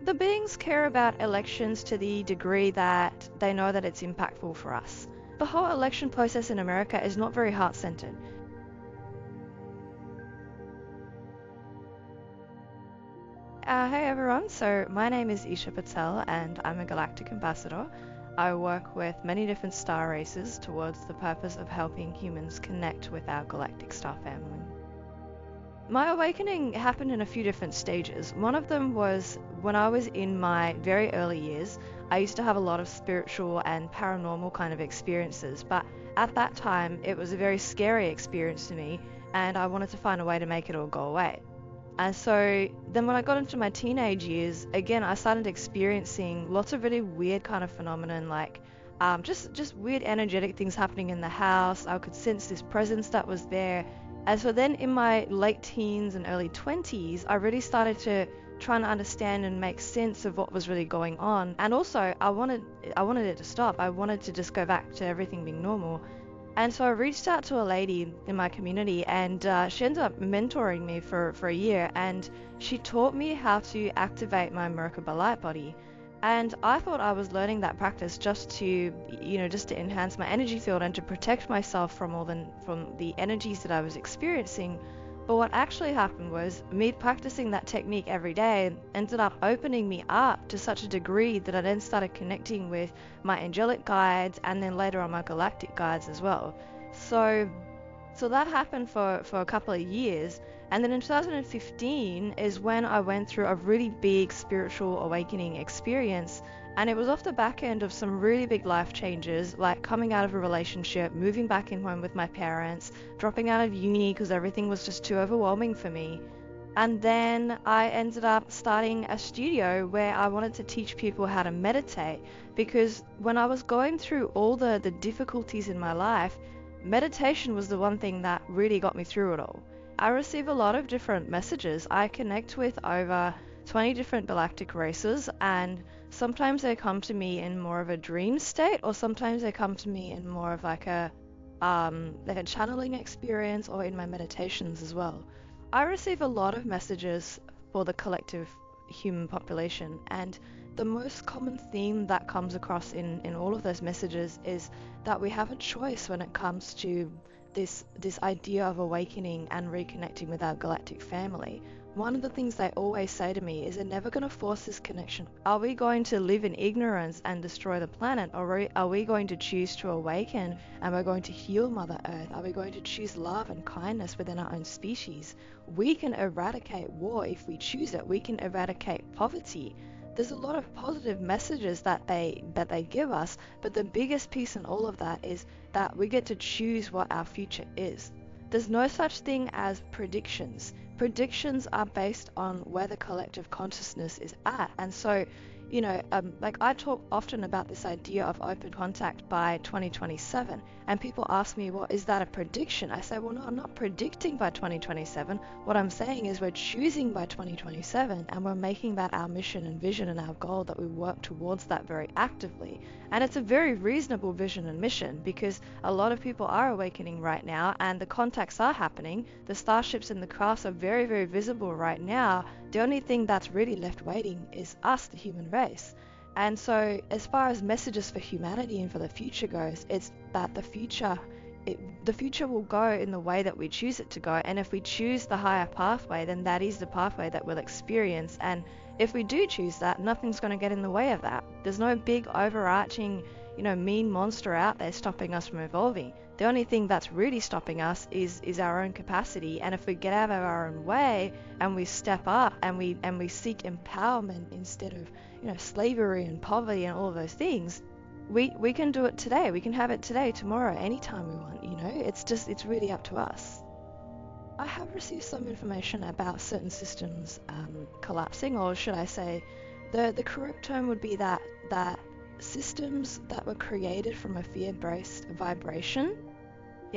The beings care about elections to the degree that they know that it's impactful for us. The whole election process in America is not very heart-centered. Hey everyone, so my name is Isha Patel and I'm a Galactic Ambassador. I work with many different star races towards the purpose of helping humans connect with our galactic star family. My awakening happened in a few different stages. One of them was when I was in my very early years. I used to have a lot of spiritual and paranormal kind of experiences, but at that time it was a very scary experience to me and I wanted to find a way to make it all go away. And so then when I got into my teenage years, again, I started experiencing lots of really weird kind of phenomenon, like just weird energetic things happening in the house. I could sense this presence that was there. And so then in my late teens and early 20s, I really started to try and understand and make sense of what was really going on. And also I wanted it to stop. I wanted to just go back to everything being normal. And so I reached out to a lady in my community and she ended up mentoring me for a year, and she taught me how to activate my Merkaba light body. And I thought I was learning that practice just to, just to enhance my energy field and to protect myself from from the energies that I was experiencing. But what actually happened was me practicing that technique every day ended up opening me up to such a degree that I then started connecting with my angelic guides and then later on my galactic guides as well. So that happened for a couple of years, and then in 2015 is when I went through a really big spiritual awakening experience, and it was off the back end of some really big life changes, like coming out of a relationship, moving back in home with my parents, dropping out of uni because everything was just too overwhelming for me. And then I ended up starting a studio where I wanted to teach people how to meditate, because when I was going through all the difficulties in my life, meditation was the one thing that really got me through it all. I receive a lot of different messages. I connect with over 20 different galactic races, and sometimes they come to me in more of a dream state, or sometimes they come to me in more of like a channeling experience, or in my meditations as well. I receive a lot of messages for the collective human population, and the most common theme that comes across in all of those messages is that we have a choice when it comes to this idea of awakening and reconnecting with our galactic family. One of the things they always say to me is they're never going to force this connection. Are we going to live in ignorance and destroy the planet, or are we going to choose to awaken and we're going to heal Mother Earth? Are we going to choose love and kindness within our own species? We can eradicate war if we choose it. We can eradicate poverty. There's a lot of positive messages that they give us, but the biggest piece in all of that is that we get to choose what our future is. There's no such thing as predictions. Predictions are based on where the collective consciousness is at. And so, like I talk often about this idea of open contact by 2027, and people ask me, well, is that a prediction? I say, well, no, I'm not predicting by 2027. What I'm saying is we're choosing by 2027, and we're making that our mission and vision and our goal, that we work towards that very actively. And it's a very reasonable vision and mission, because a lot of people are awakening right now, and the contacts are happening. The starships and the crafts are very, very visible right now. The only thing that's really left waiting is us, the human race. And so as far as messages for humanity and for the future goes, it's that the future will go in the way that we choose it to go. And if we choose the higher pathway, then that is the pathway that we'll experience. And if we do choose that, nothing's going to get in the way of that. There's no big overarching, mean monster out there stopping us from evolving. The only thing that's really stopping us is our own capacity. And if we get out of our own way and we step up and we seek empowerment instead of slavery and poverty and all of those things, we can do it today. We can have it today, tomorrow, anytime we want. It's really up to us. I have received some information about certain systems collapsing, or should I say, the correct term would be that systems that were created from a fear-based vibration.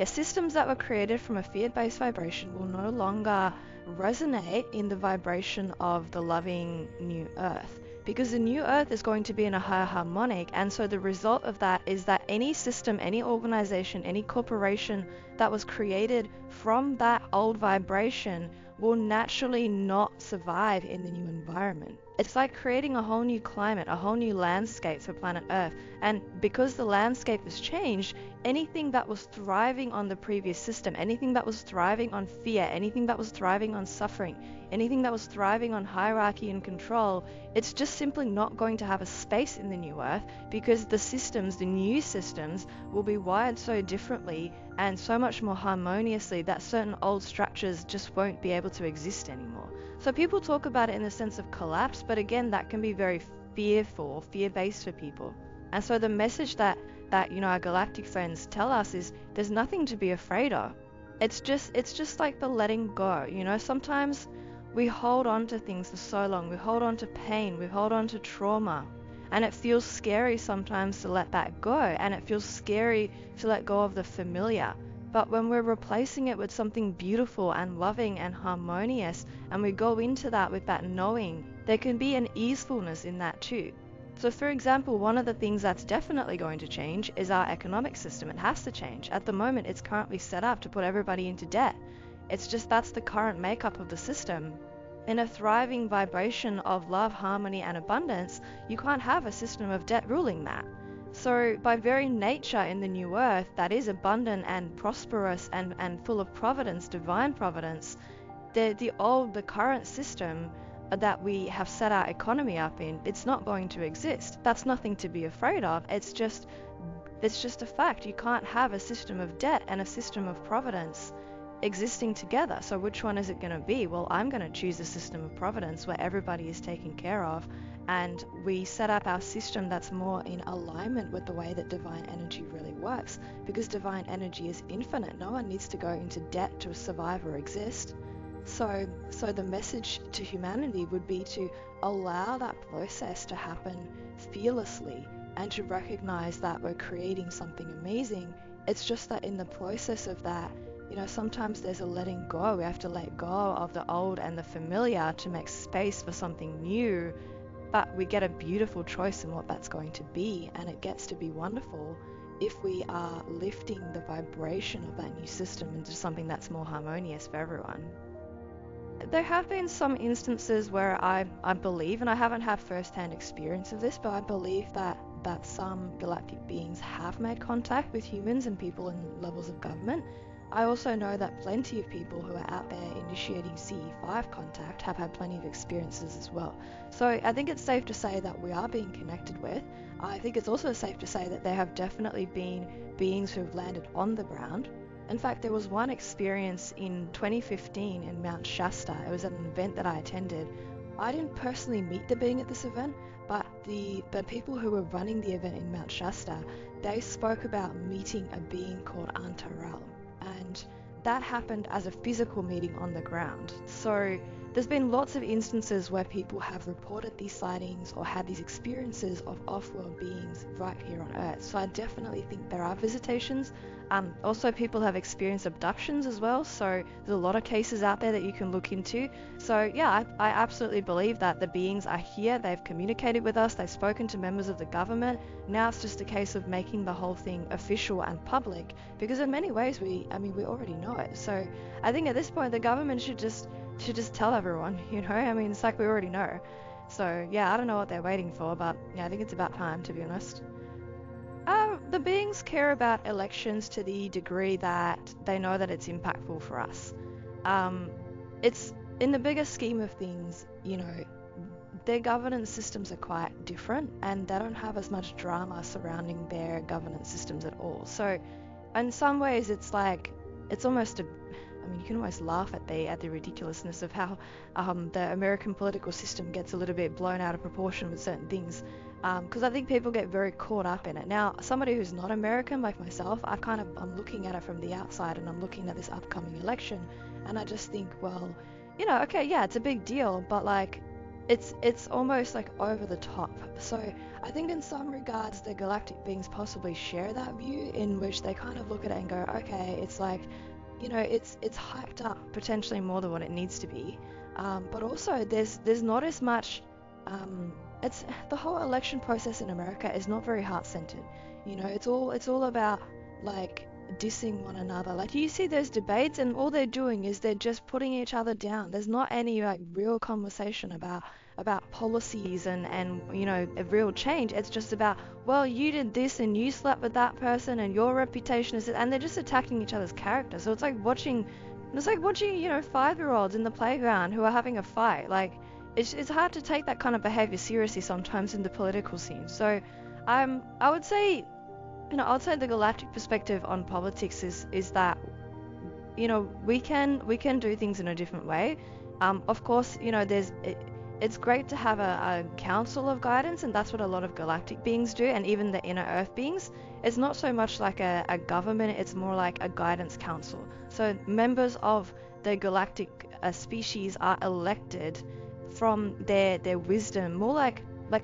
Systems that were created from a fear-based vibration will no longer resonate in the vibration of the loving new earth, because the new earth is going to be in a higher harmonic. And so the result of that is that any system, any organization, any corporation that was created from that old vibration will naturally not survive in the new environment. It's like creating a whole new climate, a whole new landscape for planet Earth. And because the landscape has changed, anything that was thriving on the previous system, anything that was thriving on fear, anything that was thriving on suffering, anything that was thriving on hierarchy and control, it's just simply not going to have a space in the new Earth, because the systems, the new systems, will be wired so differently and so much more harmoniously that certain old structures just won't be able to exist anymore. So people talk about it in the sense of collapse, but again, that can be very fearful, fear-based for people. And so the message that our galactic friends tell us is there's nothing to be afraid of. It's just like the letting go. Sometimes we hold on to things for so long. We hold on to pain, we hold on to trauma. And it feels scary sometimes to let that go, and it feels scary to let go of the familiar. But when we're replacing it with something beautiful and loving and harmonious, and we go into that with that knowing, there can be an easefulness in that too. So for example, one of the things that's definitely going to change is our economic system. It has to change. At the moment, it's currently set up to put everybody into debt. It's just that's the current makeup of the system. In a thriving vibration of love, harmony, and abundance, you can't have a system of debt ruling that. So by very nature in the new earth that is abundant and prosperous and full of providence, divine providence, the current system that we have set our economy up in, it's not going to exist. That's nothing to be afraid of. It's just a fact. You can't have a system of debt and a system of providence existing together. So which one is it going to be? Well, I'm going to choose a system of providence where everybody is taken care of, and we set up our system that's more in alignment with the way that divine energy really works, because divine energy is infinite. No one needs to go into debt to survive or exist. So the message to humanity would be to allow that process to happen fearlessly, and to recognize that we're creating something amazing. It's just that in the process of that, sometimes there's a letting go. We have to let go of the old and the familiar to make space for something new. But we get a beautiful choice in what that's going to be, and it gets to be wonderful if we are lifting the vibration of that new system into something that's more harmonious for everyone. There have been some instances where I believe, and I haven't had first-hand experience of this, but I believe that some galactic beings have made contact with humans and people in levels of government. I also know that plenty of people who are out there initiating CE5 contact have had plenty of experiences as well. So I think it's safe to say that we are being connected with. I think it's also safe to say that there have definitely been beings who have landed on the ground. In fact, there was one experience in 2015 in Mount Shasta. It was at an event that I attended. I didn't personally meet the being at this event, but the people who were running the event in Mount Shasta, they spoke about meeting a being called Antaral. And that happened as a physical meeting on the ground. So there's been lots of instances where people have reported these sightings or had these experiences of off-world beings right here on Earth. So I definitely think there are visitations. Also, people have experienced abductions as well. So there's a lot of cases out there that you can look into. So yeah, I absolutely believe that the beings are here. They've communicated with us. They've spoken to members of the government. Now it's just a case of making the whole thing official and public, because in many ways we already know it. So I think at this point the government should just tell everyone, it's like we already know. So yeah, I don't know what they're waiting for, but yeah, I think it's about time, to be honest. The beings care about elections to the degree that they know that it's impactful for us. It's in the bigger scheme of things, their governance systems are quite different, and they don't have as much drama surrounding their governance systems at all. So in some ways it's almost you can almost laugh at the ridiculousness of how the American political system gets a little bit blown out of proportion with certain things, because I think people get very caught up in it. Now, somebody who's not American like myself, I'm looking at it from the outside, and I'm looking at this upcoming election, and I just think, well, okay, yeah, it's a big deal, but it's almost like over the top. So I think in some regards the galactic beings possibly share that view, in which they kind of look at it and go, okay, it's like, it's hyped up potentially more than what it needs to be, but also there's not as much. It's the whole election process in America is not very heart-centered. It's all about dissing one another. Like you see those debates and all they're doing is they're just putting each other down. There's not any like real conversation about policies and a real change. It's just about, well, you did this and you slept with that person and your reputation is, and they're just attacking each other's character. So it's like watching 5-year-olds in the playground who are having a fight. Like it's hard to take that kind of behavior seriously sometimes in the political scene. So I would say, outside the galactic perspective on politics is that, we can do things in a different way. Of course, it's great to have a council of guidance, and that's what a lot of galactic beings do, and even the inner Earth beings. It's not so much like a government; it's more like a guidance council. So members of the galactic species are elected from their wisdom, more like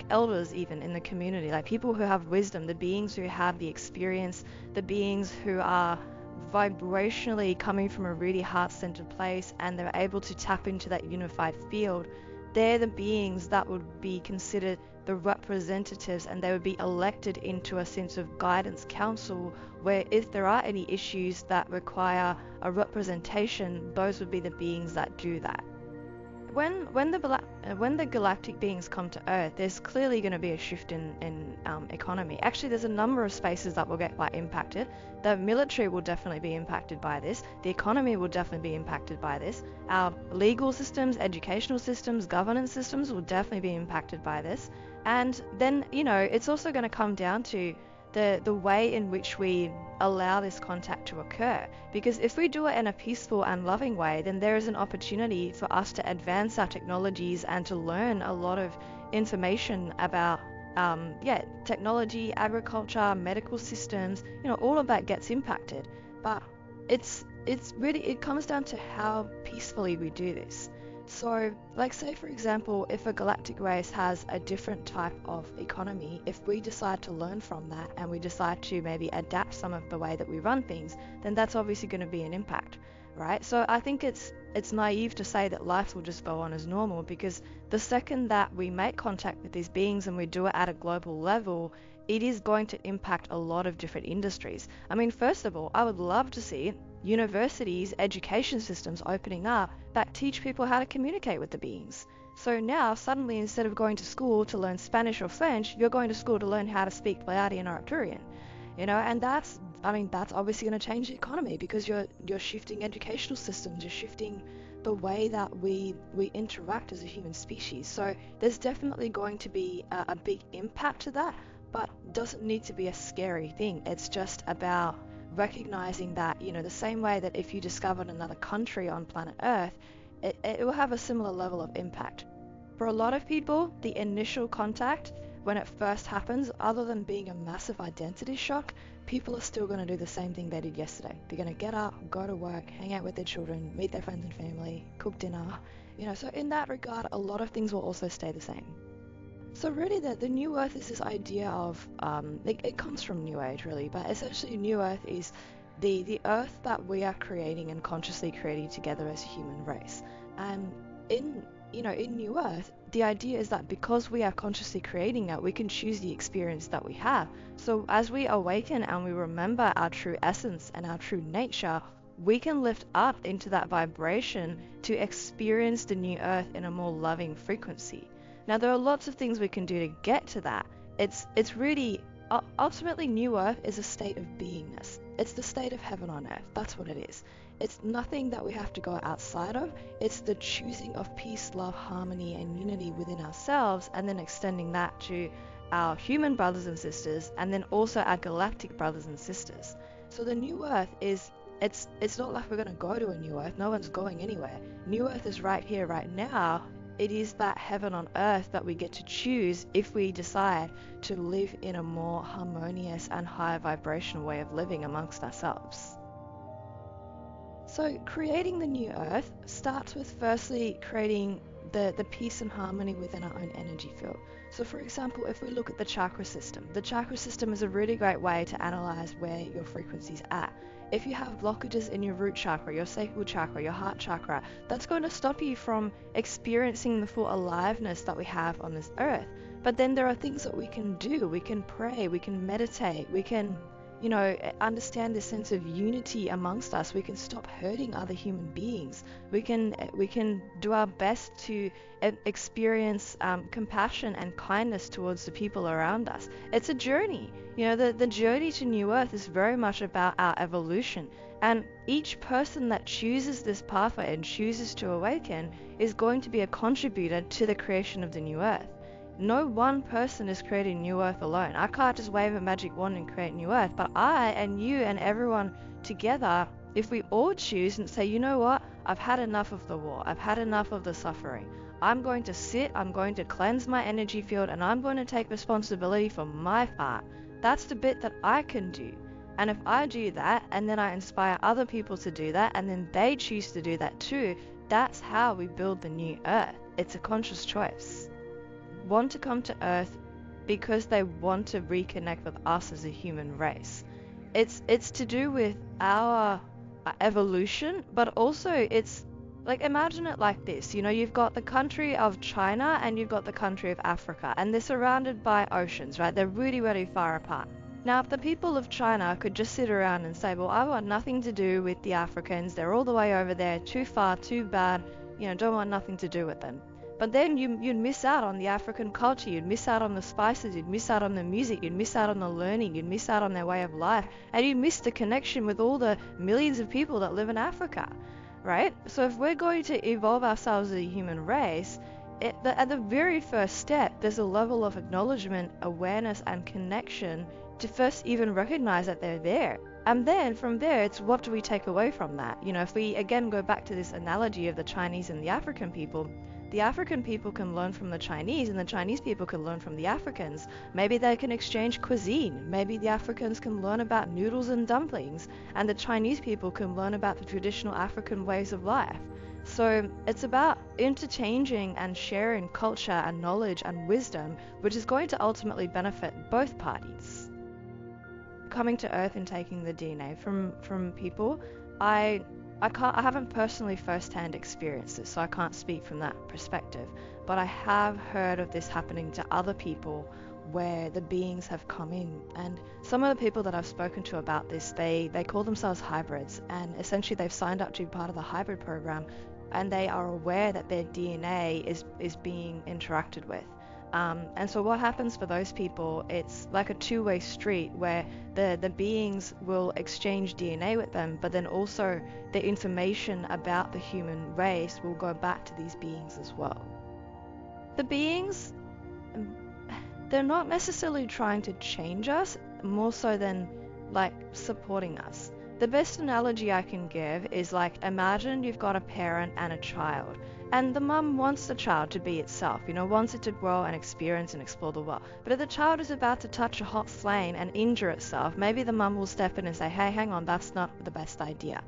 elders even in the community, like people who have wisdom, the beings who have the experience, the beings who are vibrationally coming from a really heart-centered place and they're able to tap into that unified field. They're the beings that would be considered the representatives, and they would be elected into a sense of guidance council where if there are any issues that require a representation, those would be the beings that do that. When the galactic beings come to Earth, there's clearly going to be a shift in economy. Actually, there's a number of spaces that will get quite impacted. The military will definitely be impacted by this. The economy will definitely be impacted by this. Our legal systems, educational systems, governance systems will definitely be impacted by this. And then, it's also going to come down to the way in which we allow this contact to occur. Because if we do it in a peaceful and loving way, then there is an opportunity for us to advance our technologies and to learn a lot of information about technology, agriculture, medical systems. All of that gets impacted. But it comes down to how peacefully we do this. So, like say for example, if a galactic race has a different type of economy, if we decide to learn from that and we decide to maybe adapt some of the way that we run things, then that's obviously going to be an impact, right? So I think it's naive to say that life will just go on as normal, because the second that we make contact with these beings and we do it at a global level, it is going to impact a lot of different industries. I mean, first of all, I would love to see universities, education systems opening up that teach people how to communicate with the beings. So now, suddenly, instead of going to school to learn Spanish or French, you're going to school to learn how to speak Pleiadian and Arcturian. And that's obviously going to change the economy, because you're shifting educational systems, you're shifting the way that we interact as a human species. So there's definitely going to be a big impact to that, but doesn't need to be a scary thing. It's just about recognizing that, the same way that if you discovered another country on planet Earth, it will have a similar level of impact. For a lot of people, the initial contact, when it first happens, other than being a massive identity shock, people are still going to do the same thing they did yesterday. They're going to get up, go to work, hang out with their children, meet their friends and family, cook dinner. So in that regard, a lot of things will also stay the same. So really the New Earth is this idea of, it comes from New Age really, but essentially New Earth is the Earth that we are creating and consciously creating together as a human race. And in New Earth, the idea is that because we are consciously creating it, we can choose the experience that we have. So as we awaken and we remember our true essence and our true nature, we can lift up into that vibration to experience the New Earth in a more loving frequency. Now, there are lots of things we can do to get to that. It's really, ultimately, New Earth is a state of beingness. It's the state of heaven on earth. That's what it is. It's nothing that we have to go outside of. It's the choosing of peace, love, harmony, and unity within ourselves, and then extending that to our human brothers and sisters, and then also our galactic brothers and sisters. So the New Earth it's not like we're going to go to a New Earth. No one's going anywhere. New Earth is right here, right now. It is that heaven on earth that we get to choose if we decide to live in a more harmonious and higher vibrational way of living amongst ourselves. So creating the New Earth starts with firstly creating the peace and harmony within our own energy field. So for example, if we look at the chakra system is a really great way to analyze where your frequency's at. If you have blockages in your root chakra, your sacral chakra, your heart chakra, that's going to stop you from experiencing the full aliveness that we have on this earth. But then there are things that we can do. We can pray, we can meditate, we can understand this sense of unity amongst us. We can stop hurting other human beings. We can do our best to experience compassion and kindness towards the people around us. It's a journey. The journey to New Earth is very much about our evolution. And each person that chooses this pathway and chooses to awaken is going to be a contributor to the creation of the New Earth. No one person is creating New Earth alone. I can't just wave a magic wand and create New Earth, but I and you and everyone together, if we all choose and say, you know what, I've had enough of the war, I've had enough of the suffering, I'm going to sit, I'm going to cleanse my energy field, and I'm going to take responsibility for my part. That's the bit that I can do. And if I do that, and then I inspire other people to do that, and then they choose to do that too, that's how we build the New Earth. It's a conscious choice. Want to come to Earth because they want to reconnect with us as a human race. It's to do with our evolution, but also it's like, imagine it like this. You've got the country of China and you've got the country of Africa, and they're surrounded by oceans, right? They're really, really far apart. Now, if the people of China could just sit around and say, well, I want nothing to do with the Africans, they're all the way over there, too far, too bad, don't want nothing to do with them. But then you'd miss out on the African culture, you'd miss out on the spices, you'd miss out on the music, you'd miss out on the learning, you'd miss out on their way of life, and you'd miss the connection with all the millions of people that live in Africa, right? So if we're going to evolve ourselves as a human race, at the very first step, there's a level of acknowledgement, awareness, and connection to first even recognize that they're there. And then from there, it's what do we take away from that? If we again go back to this analogy of the Chinese and the African people can learn from the Chinese, and the Chinese people can learn from the Africans. Maybe they can exchange cuisine. Maybe the Africans can learn about noodles and dumplings, and the Chinese people can learn about the traditional African ways of life. So it's about interchanging and sharing culture and knowledge and wisdom, which is going to ultimately benefit both parties. Coming to Earth and taking the DNA from people, I haven't personally first-hand experienced this, so I can't speak from that perspective, but I have heard of this happening to other people where the beings have come in. And some of the people that I've spoken to about this, they call themselves hybrids, and essentially they've signed up to be part of the hybrid program, and they are aware that their DNA is being interacted with. And so what happens for those people, it's like a two-way street where the beings will exchange DNA with them, but then also the information about the human race will go back to these beings as well. The beings, they're not necessarily trying to change us, more so than like supporting us. The best analogy I can give is like, imagine you've got a parent and a child, and the mum wants the child to be itself, wants it to grow and experience and explore the world. But if the child is about to touch a hot flame and injure itself, maybe the mum will step in and say, hey, hang on, that's not the best idea,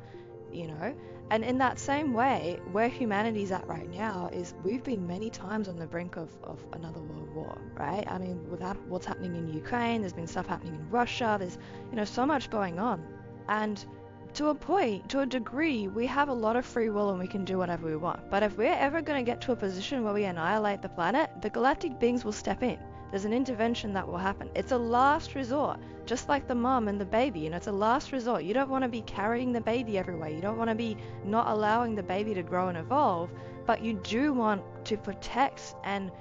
And in that same way, where humanity's at right now is we've been many times on the brink of another world war, right? I mean, with what's happening in Ukraine, there's been stuff happening in Russia, there's, so much going on. And to a point, to a degree, we have a lot of free will and we can do whatever we want. But if we're ever going to get to a position where we annihilate the planet, the galactic beings will step in. There's an intervention that will happen. It's a last resort, just like the mom and the baby. It's a last resort. You don't want to be carrying the baby everywhere. You don't want to be not allowing the baby to grow and evolve, but you do want to protect and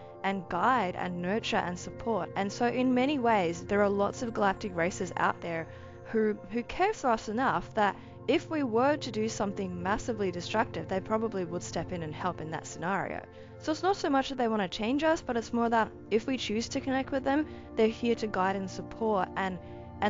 guide and nurture and support. And so in many ways, there are lots of galactic races out there who care for us enough that if we were to do something massively destructive, they probably would step in and help in that scenario. So it's not so much that they want to change us, but it's more that if we choose to connect with them, they're here to guide and support, and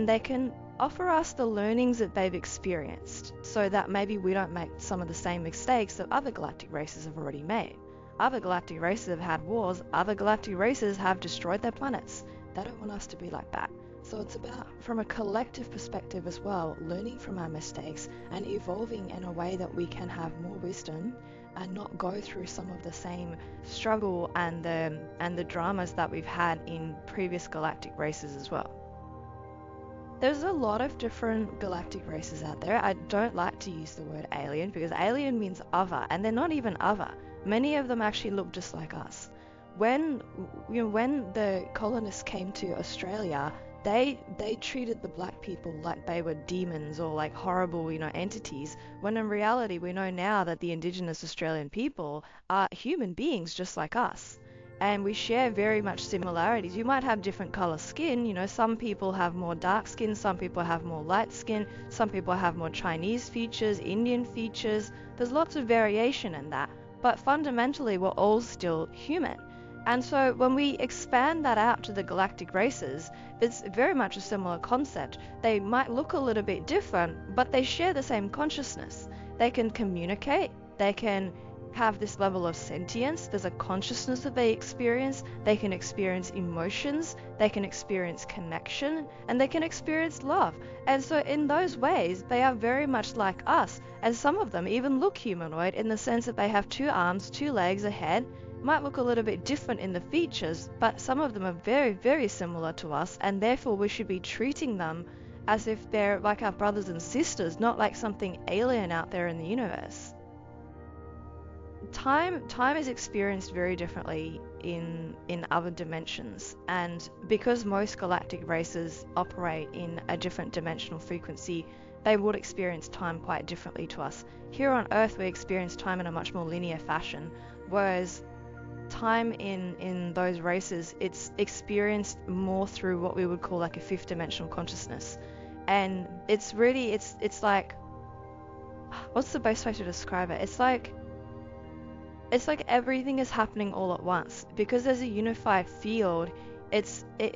they can offer us the learnings that they've experienced, so that maybe we don't make some of the same mistakes that other galactic races have already made. Other galactic races have had wars, other galactic races have destroyed their planets. They don't want us to be like that. So it's about, from a collective perspective as well, learning from our mistakes and evolving in a way that we can have more wisdom and not go through some of the same struggle and the dramas that we've had in previous galactic races as well. There's a lot of different galactic races out there. I don't like to use the word alien because alien means other, and they're not even other. Many of them actually look just like us. When the colonists came to Australia, they treated the black people like they were demons or like horrible, entities, when in reality we know now that the Indigenous Australian people are human beings just like us. And we share very much similarities. You might have different color skin, some people have more dark skin, some people have more light skin, some people have more Chinese features, Indian features. There's lots of variation in that, but fundamentally we're all still human. And so when we expand that out to the galactic races, it's very much a similar concept. They might look a little bit different, but they share the same consciousness. They can communicate, they can have this level of sentience, there's a consciousness that they can experience emotions, they can experience connection, and they can experience love. And so in those ways, they are very much like us, and some of them even look humanoid in the sense that they have 2 arms, 2 legs, a head. Might look a little bit different in the features, but some of them are very, very similar to us, and therefore we should be treating them as if they're like our brothers and sisters, not like something alien out there in the universe. Time is experienced very differently in other dimensions, and because most galactic races operate in a different dimensional frequency, they would experience time quite differently to us. Here on Earth we experience time in a much more linear fashion, whereas time in those races, it's experienced more through what we would call like a 5th dimensional consciousness. And it's really, it's like, what's the best way to describe it? It's like everything is happening all at once. Because there's a unified field,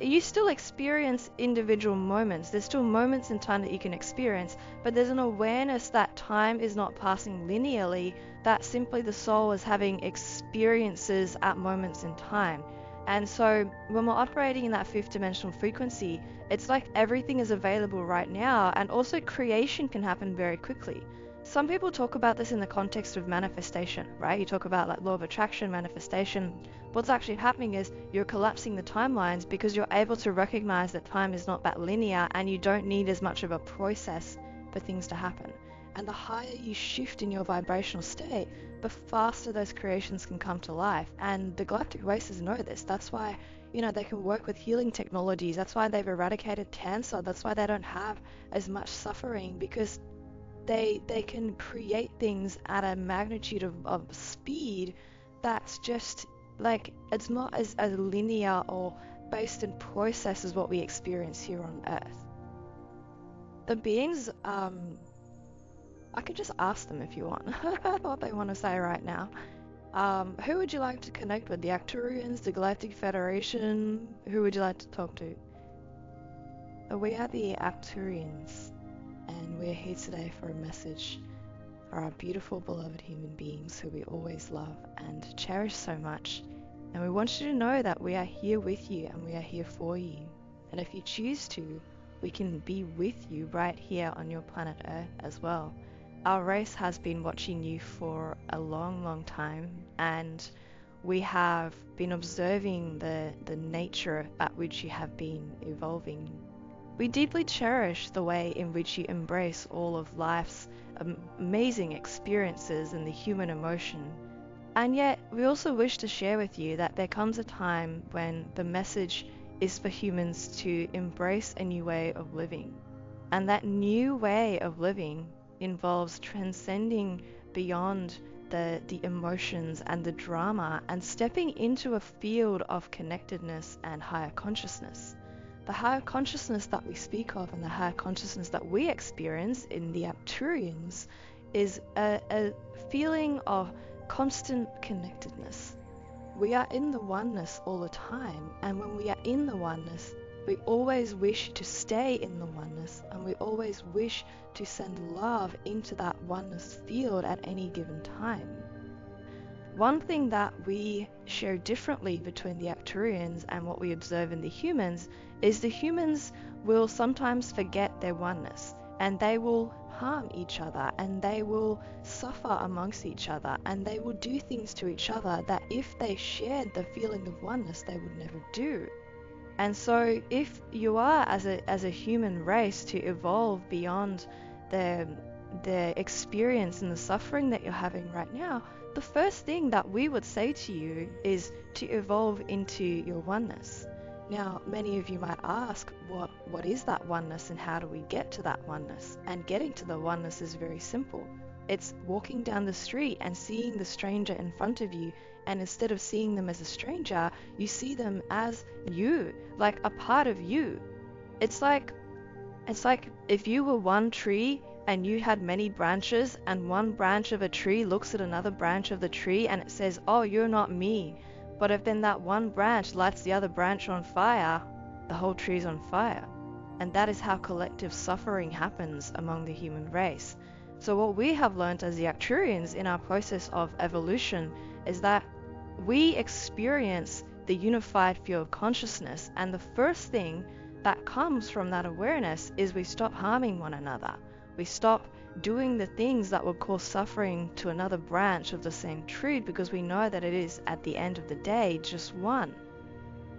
you still experience individual moments. There's still moments in time that you can experience, but there's an awareness that time is not passing linearly, that simply the soul is having experiences at moments in time. And so when we're operating in that 5th dimensional frequency, it's like everything is available right now, and also creation can happen very quickly. Some people talk about this in the context of manifestation, right? You talk about like law of attraction, manifestation. What's actually happening is you're collapsing the timelines because you're able to recognize that time is not that linear, and you don't need as much of a process for things to happen. And the higher you shift in your vibrational state, the faster those creations can come to life. And the galactic races know this. That's why, they can work with healing technologies. That's why they've eradicated cancer. That's why they don't have as much suffering, because they can create things at a magnitude of speed that's just like, it's not as linear or based in process as what we experience here on Earth. The beings, I could just ask them if you want what they want to say right now. Who would you like to connect with? The Arcturians, the Galactic Federation? Who would you like to talk to? We are the Arcturians, and we're here today for a message for our beautiful beloved human beings who we always love and cherish so much. And we want you to know that we are here with you and we are here for you. And if you choose to, we can be with you right here on your planet Earth as well. Our race has been watching you for a long, long time, and we have been observing the nature at which you have been evolving. We deeply cherish the way in which you embrace all of life's amazing experiences and the human emotion. And yet, we also wish to share with you that there comes a time when the message is for humans to embrace a new way of living. And that new way of living involves transcending beyond the emotions and the drama and stepping into a field of connectedness and higher consciousness. The higher consciousness that we speak of and the higher consciousness that we experience in the Arcturians is a feeling of constant connectedness. We are in the oneness all the time, and when we are in the oneness, we always wish to stay in the oneness, and we always wish to send love into that oneness field at any given time. One thing that we share differently between the Arcturians and what we observe in the humans is the humans will sometimes forget their oneness, and they will harm each other, and they will suffer amongst each other, and they will do things to each other that if they shared the feeling of oneness, they would never do. And so if you are as a human race to evolve beyond the experience and the suffering that you're having right now, the first thing that we would say to you is to evolve into your oneness. Now, many of you might ask, what is that oneness and how do we get to that oneness? And getting to the oneness is very simple. It's walking down the street and seeing the stranger in front of you, and instead of seeing them as a stranger, you see them as you, like a part of you. It's like if you were one tree and you had many branches, and one branch of a tree looks at another branch of the tree and it says, "Oh, you're not me." But if then that one branch lights the other branch on fire, the whole tree's on fire. And that is how collective suffering happens among the human race. So what we have learned as the Arcturians in our process of evolution is that we experience the unified field consciousness, and the first thing that comes from that awareness is we stop harming one another. We stop doing the things that would cause suffering to another branch of the same tree, because we know that it is, at the end of the day, just one.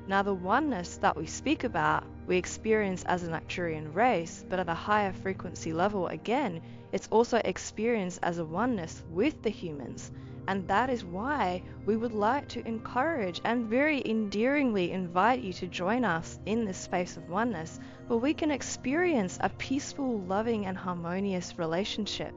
Now, the oneness that we speak about, we experience as an Arcturian race, but at a higher frequency level, again, it's also experienced as a oneness with the humans. And that is why we would like to encourage and very endearingly invite you to join us in this space of oneness, where we can experience a peaceful, loving, and harmonious relationship.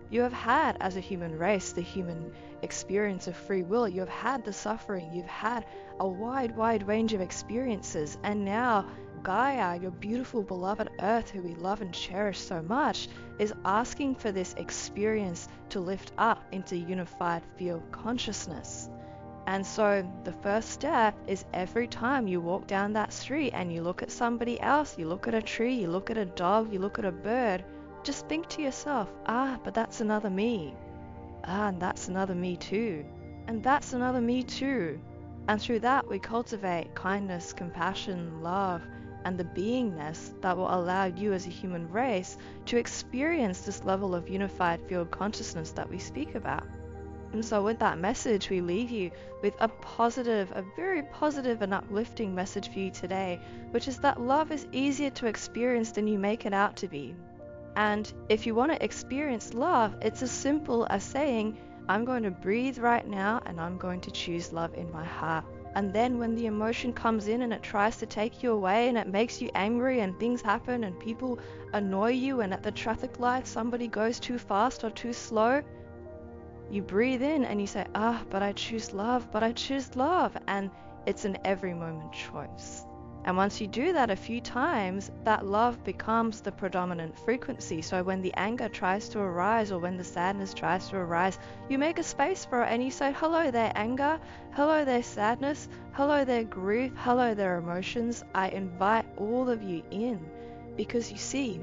You have had, as a human race, the human experience of free will. You have had the suffering. You've had a wide range of experiences. And now Gaia, your beautiful, beloved Earth, who we love and cherish so much, is asking for this experience to lift up into unified field consciousness. And so the first step is, every time you walk down that street and you look at somebody else, you look at a tree, you look at a dog, you look at a bird, just think to yourself, but that's another me. And that's another me too. And that's another me too. And through that, we cultivate kindness, compassion, love, and the beingness that will allow you as a human race to experience this level of unified field consciousness that we speak about. And so with that message, we leave you with a very positive and uplifting message for you today, which is that love is easier to experience than you make it out to be. And if you want to experience love, it's as simple as saying, I'm going to breathe right now and I'm going to choose love in my heart. And then when the emotion comes in and it tries to take you away and it makes you angry and things happen and people annoy you, and at the traffic light somebody goes too fast or too slow, you breathe in and you say, but I choose love, but I choose love. And it's an every moment choice. And once you do that a few times, that love becomes the predominant frequency. So when the anger tries to arise, or when the sadness tries to arise, you make a space for it and you say, hello there anger, hello there sadness, hello there grief, hello there emotions. I invite all of you in, because you see,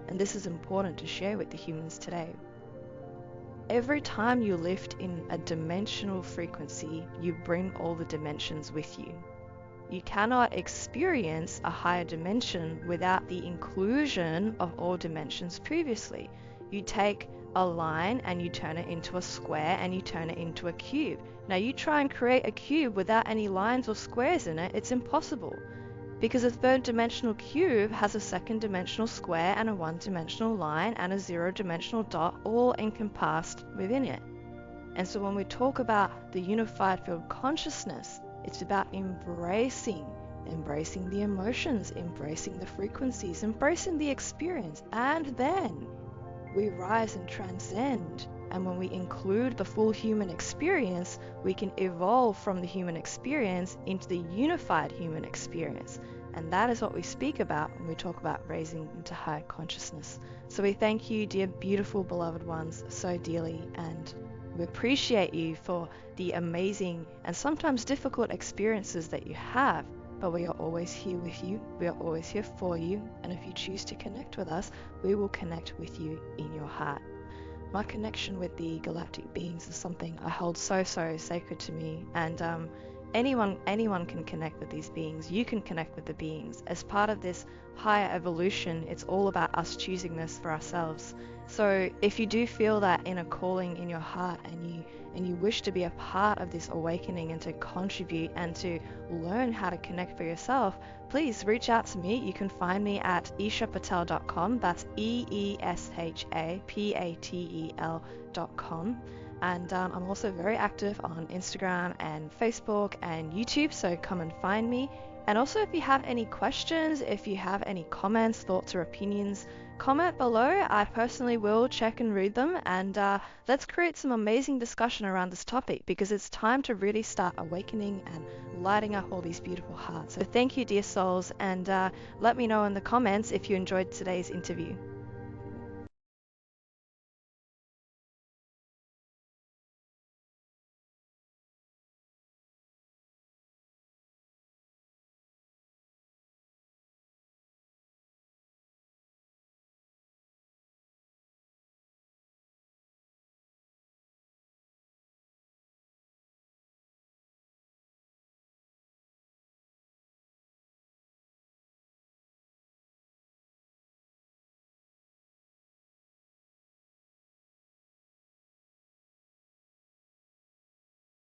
and this is important to share with the humans today, every time you lift in a dimensional frequency, you bring all the dimensions with you. You cannot experience a higher dimension without the inclusion of all dimensions previously. You take a line and you turn it into a square and you turn it into a cube. Now you try and create a cube without any lines or squares in it, it's impossible. Because a third dimensional cube has a second dimensional square and a one-dimensional line and a zero-dimensional dot all encompassed within it. And so when we talk about the unified field consciousness, it's about embracing the emotions, embracing the frequencies, embracing the experience, and then we rise and transcend. And when we include the full human experience, we can evolve from the human experience into the unified human experience. And that is what we speak about when we talk about raising into higher consciousness. So we thank you, dear beautiful beloved ones, so dearly, and we appreciate you for the amazing and sometimes difficult experiences that you have, but we are always here with you. We are always here for you. And if you choose to connect with us, we will connect with you in your heart. My connection with the galactic beings is something I hold so sacred to me, and anyone can connect with these beings. You can connect with the beings. As part of this higher evolution, it's all about us choosing this for ourselves. So if you do feel that inner calling in your heart and you wish to be a part of this awakening and to contribute and to learn how to connect for yourself, please reach out to me. You can find me at ishapatel.com. That's EESHAPATEL.com. And I'm also very active on Instagram and Facebook and YouTube, so come and find me. And also, if you have any questions, if you have any comments, thoughts, or opinions, comment below. I personally will check and read them, and let's create some amazing discussion around this topic, because it's time to really start awakening and lighting up all these beautiful hearts. So thank you, dear souls, and let me know in the comments if you enjoyed today's interview.